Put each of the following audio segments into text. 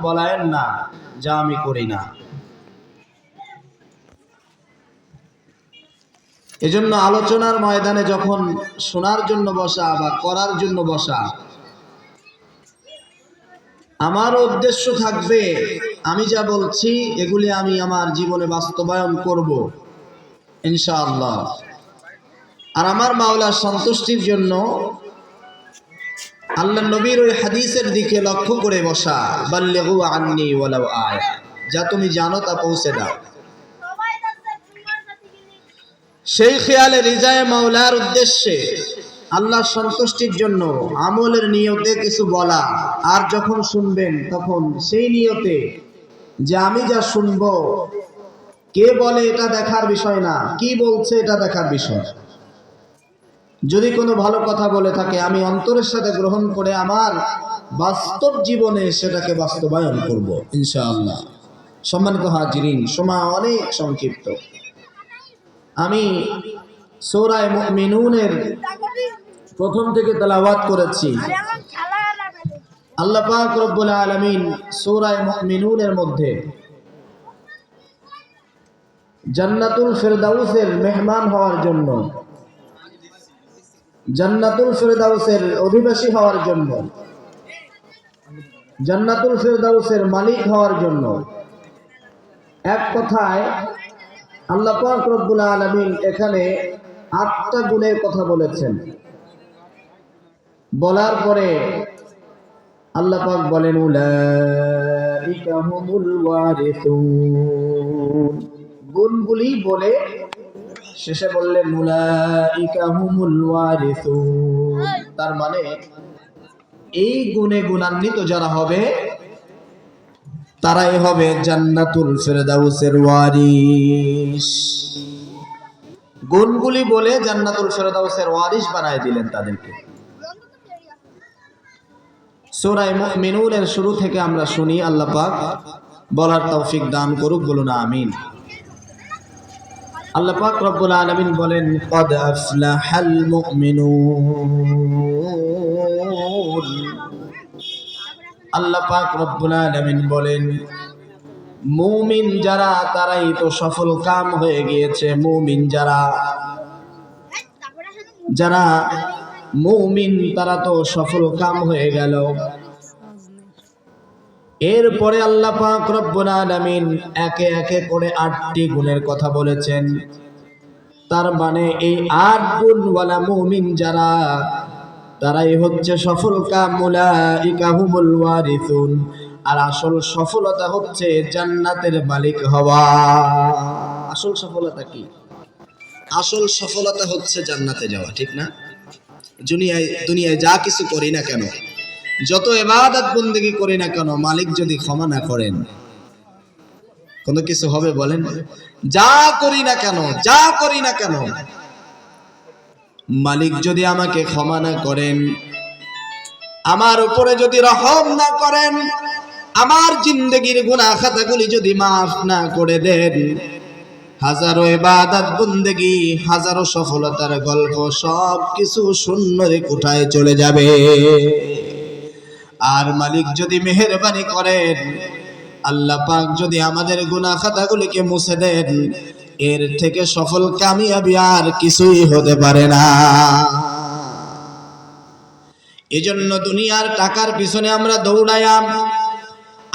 বলেন না যা আমি করি না। এজন্য আলোচনার ময়দানে যখন শোনার জন্য বসা বা করার জন্য বসা, আমার উদ্দেশ্য থাকবে আমি যা বলছি এগুলি আমি আমার জীবনে বাস্তবায়ন করব ইনশাআল্লাহ। আর আমার মাওলার সন্তুষ্টির জন্য আল্লাহ নবীর ওই হাদিসের দিকে লক্ষ্য করে বসা, বাল্লিগু আন্নী ওয়ালাউ আয়া, যা তুমি জানো তা পৌঁছে দাও। সেই খেয়ালে রিজায়ে মাওলার উদ্দেশ্যে আল্লাহর সন্তুষ্টির জন্য আমলের নিয়তে কিছু বলা, আর যখন শুনবেন তখন সেই নিয়তে যে আমি যা শুনবো কে বলে এটা দেখার বিষয় না, কি বলছে এটা দেখার বিষয়। যদি কোনো ভালো কথা বলে থাকে আমি অন্তরের সাথে গ্রহণ করে আমার বাস্তব জীবনে সেটাকে বাস্তবায়ন করব ইনশাআল্লাহ। সম্মানিত হাজিরিন, সময় অনেক সংক্ষিপ্ত। আমি সূরা মুমিনুনের প্রথম থেকে তেলাওয়াত করেছি। আল্লাহ পাক রব্বুল আলামিন সূরা মুমিনুনের মধ্যে জান্নাতুল ফেরদাউসের মেহমান হওয়ার জন্য, জান্নাতুল ফেরদাউসের অধিবাসী হওয়ার জন্য, জান্নাতুল ফেরদাউসের মালিক হওয়ার জন্য, এক কথায় আল্লাহ পাক রব্বুল আলামিন এখানে 8টা গুণের কথা বলেছেন। বলার পরে আল্লাহ পাক বলেন উলাইকা হুমুল ওয়ারিসুন, গুণগুলি বলে শেষে বললেন উলাইকা হুমুল ওয়ারিসুন। তার মানে এই গুণে গুণান্বিত যারা হবে তারাই হবে জান্নাতুল ফেরদাউসের ওয়ারিস। গুণগুলি বলে জান্নাতুল ফেরদাউসের ওয়ারিস বানায় দিলেন তাদেরকে। সূরা মুমিনুনের শুরু থেকে আমরা শুনি, আল্লাহ পাক বলার তৌফিক দান করুক, বলুন আমিন। আল্লাহ পাক রব্বুল আলামিন বলেন ক্বাদ আফলাহাল মুমিনুন। আল্লাহ পাক রব্বুল আলামিন বলেন মুমিন যারা তারাই তো সফল কাম হয়ে গিয়েছে। মুমিন যারা যারা মুমিন তারা তো সফল কাম হয়ে গেল। এরপরে আল্লাহ পাক রব্বুল আলামিন একে একে করে 8টি গুণের কথা বলেছেন। তার মানে এই 8 গুণওয়ালা মুমিন যারা তারাই হচ্ছে সফল কাম, উলাইকা হুমুল ওয়ারিসুন। আর আসল সফলতা হচ্ছে জান্নাতের মালিক হওয়া। আসল সফলতা কি? আসল সফলতা হচ্ছে জান্নাতে যাওয়া, ঠিক না? দুনিয়ায় যা কিছু করি না কেন, যত ইবাদত বন্দেগী করি না কেন, মালিক যদি ক্ষমা না করেন কোনো কিছু হবে বলেন? যা করি না কেন, যা করি না কেন, মালিক যদি আমাকে ক্ষমা না করেন, আমার উপরে যদি রহম না করেন, আমার জিন্দেগির গুনাহ খাতাগুলি যদি মাফ না করে দেন, হাজারো ইবাদত বন্দেগী, হাজারো সফলতার গল্প সব কিছু শূন্যের কোঠায় চলে যাবে। আর মালিক যদি মেহেরবানি করেন, আল্লাহ পাক যদি আমাদের গুনাহ খাতাগুলিকে মুছে দেন, এর থেকে সফল কামিয়াবি আর কিছুই হতে পারে না। এজন্য দুনিয়ার টাকার পিছনে আমরা দৌড়াইয়াম,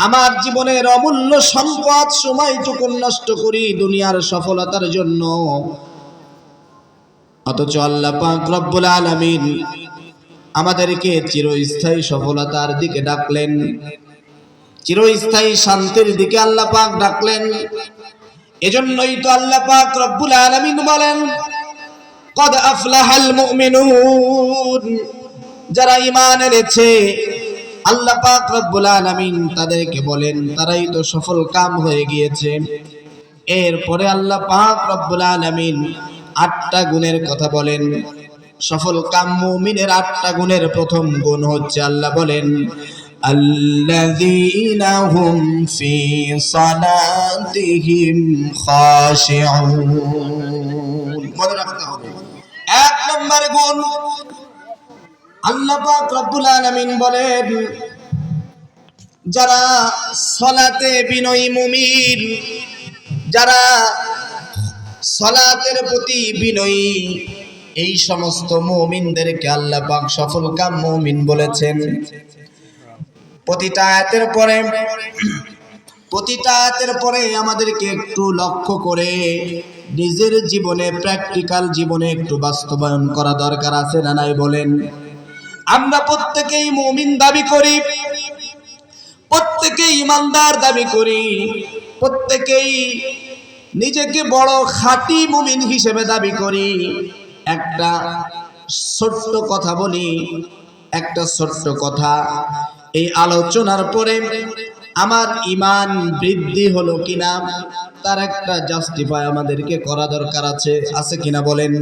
আমার জীবনের অমূল্য সম্পদ সময়টুকু নষ্ট করি দুনিয়ার সফলতার জন্য। অথচ আল্লাহ পাক রব্বুল আলামিন আমাদেরকে চিরস্থায়ী সফলতার দিকে ডাকলেন, চিরস্থায়ী শান্তির দিকে আল্লাহ পাক ডাকলেন। এজন্যই তো আল্লাহ পাক রব্বুল আলামিন বলেন ক্বাদ আফলাহাল মুমিনুন। যারা ঈমান এনেছে আল্লাহ পাক রব্বুল আলামিন তাদেরকে বলেন তারাই তো সফল কাম হয়ে গিয়েছে। এরপরে আল্লাহ পাক রব্বুল আলামিন 8টা গুণের কথা বলেন। সফল কাম মুমিনের 8টা গুণের প্রথম গুণ হচ্ছে আল্লাহ বলেন আল্লাযীনা হুম ফি সালাতিহিম খাশিউন। মনে রাখতে হবে 1 নম্বর গুণ আল্লাহ পাক রব্বুল আলামিন বলেন যারা সলাতে বিনয়ী মুমিন, যারা সলাতের প্রতি বিনয়ী, এই সমস্ত মুমিনদেরকে আল্লাহ পাক সফলকাম মুমিন বলেছেন। প্রতিটা আয়াতের পরে আমাদেরকে একটু লক্ষ্য করে নিজের জীবনে, প্র্যাকটিক্যাল জীবনে একটু বাস্তবায়ন করা দরকার আছে না নাই বলেন? আমরা প্রত্যেকেই মুমিন দাবি করি, প্রত্যেকেই ইমানদার দাবি করি, প্রত্যেকেই নিজেকে বড় খাঁটি মুমিন হিসেবে দাবি করি। একটা ছোট্ট কথা বলি, একটা ছোট্ট কথা, এই আলোচনার পরে আমার ঈমান বৃদ্ধি হলো কিনা তার একটা জাস্টিফাই আমাদেরকে করা দরকার আছে কিনা বলেন?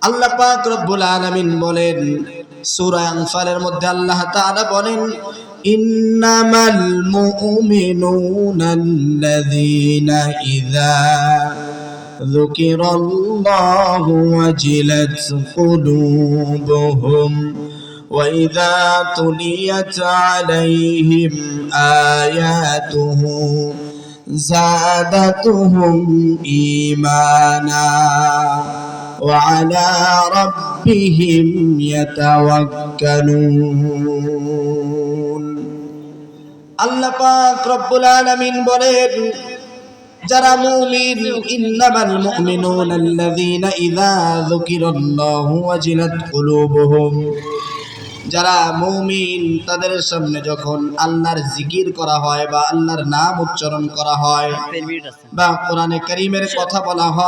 আল্লাহ পাক রব্বুল আলামিন বলেন সূরা আনফালের মধ্যে, আল্লাহ তাআলা বলেন, ইন্নামাল মুমিনুনা আল্লাযীনা ইযা যুকিরাল্লাহু ওয়াজিলাত কুলুবুহুম ওয়া ইযা তুলিয়াত আলাইহিম আয়াতুহু যাদাতুহুম ঈমানা ওয়া আলা রাব্বিহিম ইয়াতাওয়াক্কালুন। আল্লাহ পাক রব্বুল আলামিন বলেন, যারা মুমিন, ইন্নামাল মুমিনুনা আল্লাযীনা ইযা যুকিরাল্লাহু ওয়াজিলাত কুলুবুহুম, যারা মুমিন তাদের সামনে যখন আল্লাহর জিকির করা হয় বা আল্লাহর নাম উচ্চারণ করা হয় বা কোরআনে কারীমের কথা বলা হয়,